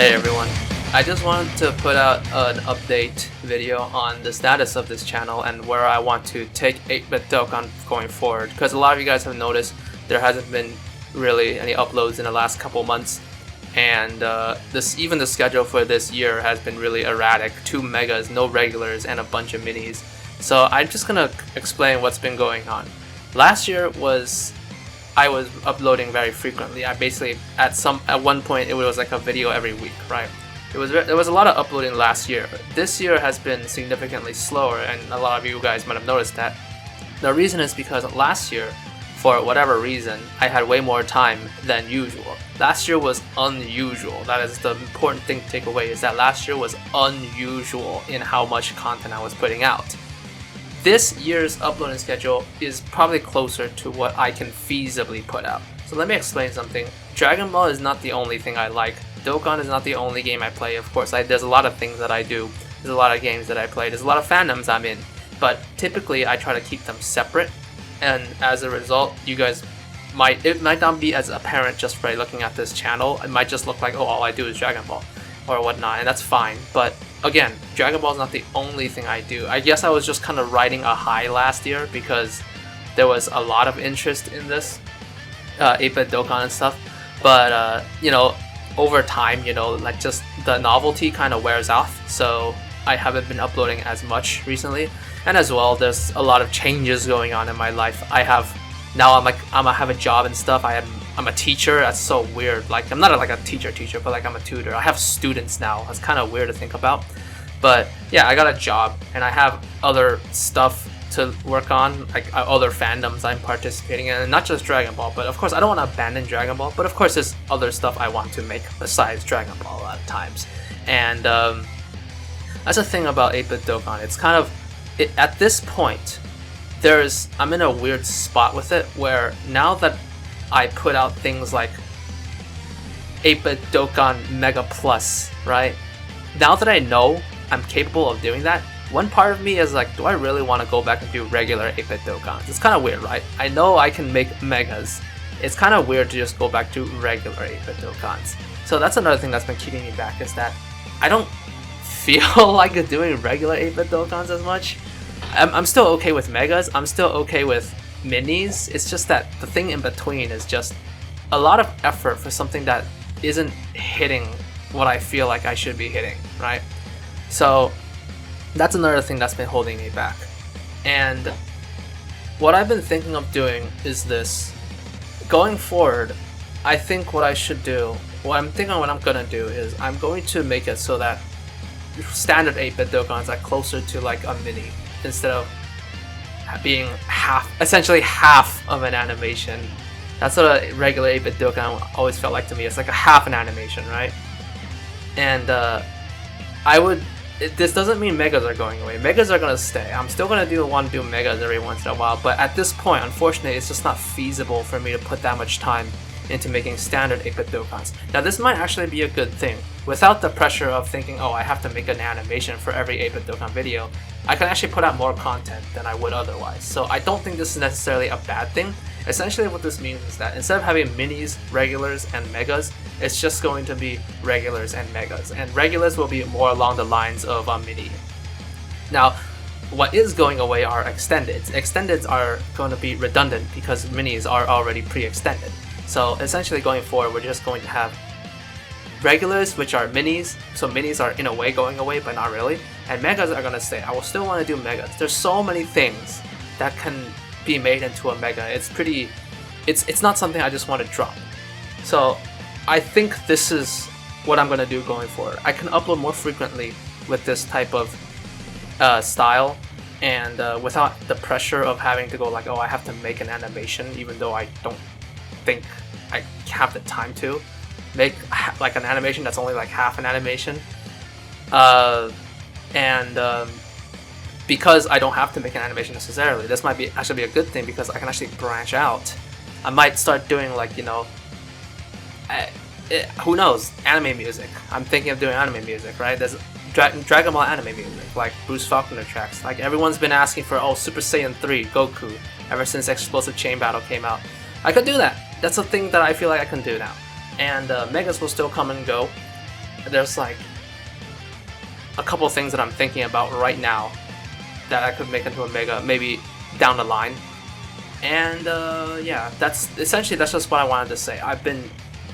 Hey everyone, I just wanted to put out an update video on the status of this channel and where I want to take 8-bit Dokkan going forward, because a lot of you guys have noticed there hasn't been really any uploads in the last couple months, and even the schedule for this year has been really erratic. 2 megas, no regulars, and a bunch of minis. So I'm just gonna explain what's been going on. Last year I was uploading very frequently. I basically at one point it was like a video every week, right? There was a lot of uploading last year. This year has been significantly slower, and a lot of you guys might have noticed that. The reason is because last year, for whatever reason, I had way more time than usual. Last year was unusual. That is the important thing to take away, is that last year was unusual in how much content I was putting out. This year's uploading schedule is probably closer to what I can feasibly put out. So let me explain something. Dragon Ball is not the only thing I like. Dokkan is not the only game I play. Of course, there's a lot of things that I do. There's a lot of games that I play. There's a lot of fandoms I'm in. But typically, I try to keep them separate. And as a result, you guys it might not be as apparent just by looking at this channel. It might just look like, oh, all I do is Dragon Ball or whatnot, and that's fine. But again, Dragon Ball is not the only thing I do. I guess I was just kind of riding a high last year because there was a lot of interest in this 8-bit Dokkan and stuff. But over time, like just the novelty kind of wears off. So I haven't been uploading as much recently, and as well, there's a lot of changes going on in my life. I'm gonna have a job and stuff. I'm a teacher. That's so weird. Like, I'm not like a teacher, but like I'm a tutor. I have students now. That's kind of weird to think about. But yeah, I got a job and I have other stuff to work on, like other fandoms I'm participating in, and not just Dragon Ball. But of course, I don't want to abandon Dragon Ball. But of course, there's other stuff I want to make besides Dragon Ball a lot of times. And that's the thing about 8-bit Dokkan. It's kind of at this point, I'm in a weird spot with it where now that I put out things like 8-bit Dokkan Mega Plus, right? Now that I know I'm capable of doing that, one part of me is like, do I really want to go back and do regular 8-bit Dokkans? It's kind of weird, right? I know I can make megas. It's kind of weird to just go back to regular 8-bit Dokkans. So that's another thing that's been keeping me back, is that I don't feel like doing regular 8-bit Dokkans as much. I'm still okay with megas. I'm still okay with minis. It's just that the thing in between is just a lot of effort for something that isn't hitting what I feel like I should be hitting, right? So that's another thing that's been holding me back. And what I've been thinking of doing is this. Going forward, I think what I'm gonna do is I'm going to make it so that standard 8-bit Dokkans are closer to like a mini, instead of being essentially half of an animation. That's what a regular 8-bit Dokkan always felt like to me. It's like a half an animation, right? And this doesn't mean megas are going away. Megas are gonna stay. I'm still gonna want to do megas every once in a while, but at this point, unfortunately, it's just not feasible for me to put that much time into making standard 8-bit Dokkans. Now, this might actually be a good thing. Without the pressure of thinking, oh, I have to make an animation for every 8-bit Dokkan video, I can actually put out more content than I would otherwise. So I don't think this is necessarily a bad thing. Essentially, what this means is that instead of having minis, regulars, and megas, it's just going to be regulars and megas. And regulars will be more along the lines of a mini. Now, what is going away are extendeds. Extendeds are going to be redundant because minis are already pre-extended. So essentially, going forward, we're just going to have regulars, which are minis. So minis are in a way going away, but not really. And megas are going to stay. I will still want to do megas. There's so many things that can be made into a mega. It's not something I just want to drop. So I think this is what I'm going to do going forward. I can upload more frequently with this type of style, and without the pressure of having to go like, oh, I have to make an animation, even though I don't think I have the time to make like an animation that's only like half an animation. Because I don't have to make an animation necessarily, this might actually be a good thing, because I can actually branch out. I might start doing like, who knows, anime music. I'm thinking of doing anime music, right? There's Dragon Ball anime music, like Bruce Faulkner tracks. Like, everyone's been asking for, Super Saiyan 3, Goku, ever since Explosive Chain Battle came out. I could do that. That's a thing that I feel like I can do now. And Megas will still come and go. there's like a couple things that I'm thinking about right now that I could make into a mega, maybe down the line. And yeah, that's just what I wanted to say. I've been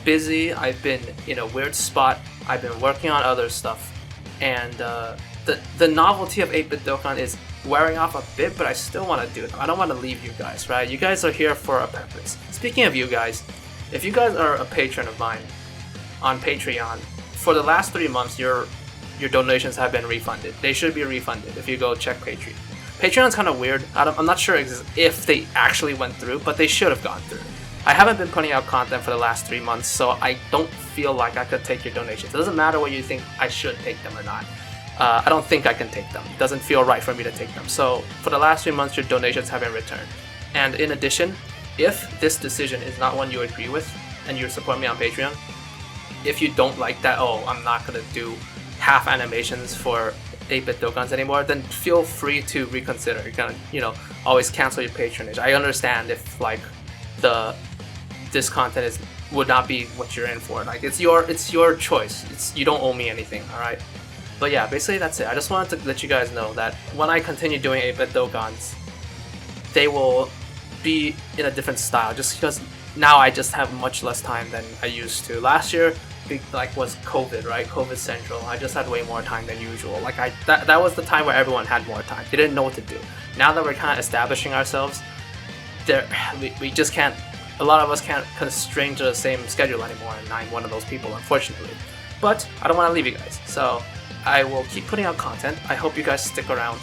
busy, I've been in a weird spot, I've been working on other stuff, and the novelty of 8-bit Dokkan is wearing off a bit, but I still want to do it. I don't want to leave you guys, right? You guys are here for a purpose. Speaking of you guys, if you guys are a patron of mine on Patreon, for the last 3 months, your donations have been refunded. They should be refunded if you go check Patreon. Patreon's kind of weird. I'm not sure if they actually went through, but they should have gone through. I haven't been putting out content for the last 3 months, so I don't feel like I could take your donations. It doesn't matter whether you think I should take them or not. I don't think I can take them. It doesn't feel right for me to take them. So for the last 3 months, your donations have been returned. And in addition, if this decision is not one you agree with and you support me on Patreon, if you don't like that, oh, I'm not gonna do half animations for 8-bit Dokkans anymore, then feel free to reconsider. You're gonna, always cancel your patronage. I understand if like this content would not be what you're in for. Like it's your choice. You don't owe me anything, all right? But yeah, basically that's it. I just wanted to let you guys know that when I continue doing 8-bit Dokkans, they will be in a different style, just because now I just have much less time than I used to. Last year, was COVID, right? COVID central. I just had way more time than usual. Like that was the time where everyone had more time. They didn't know what to do. Now that we're kind of establishing ourselves, we just can't. A lot of us can't constrain to the same schedule anymore, and I'm one of those people, unfortunately. But I don't want to leave you guys, so I will keep putting out content. I hope you guys stick around,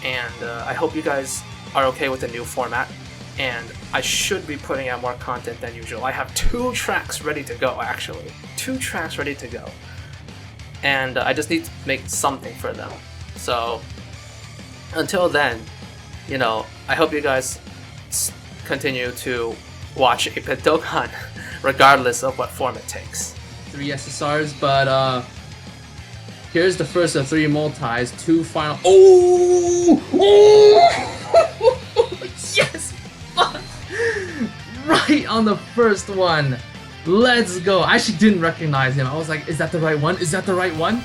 and I hope you guys are okay with the new format. And I should be putting out more content than usual. I have 2 tracks ready to go, actually. 2 tracks ready to go. And I just need to make something for them. So, until then, I hope you guys continue to watch 8-bit Dokkan, regardless of what form it takes. 3 SSRs, but here's the first of 3 multis, 2 final. Oh! Yes! Right on the first one. Let's go. I actually didn't recognize him. I was like, is that the right one? Is that the right one?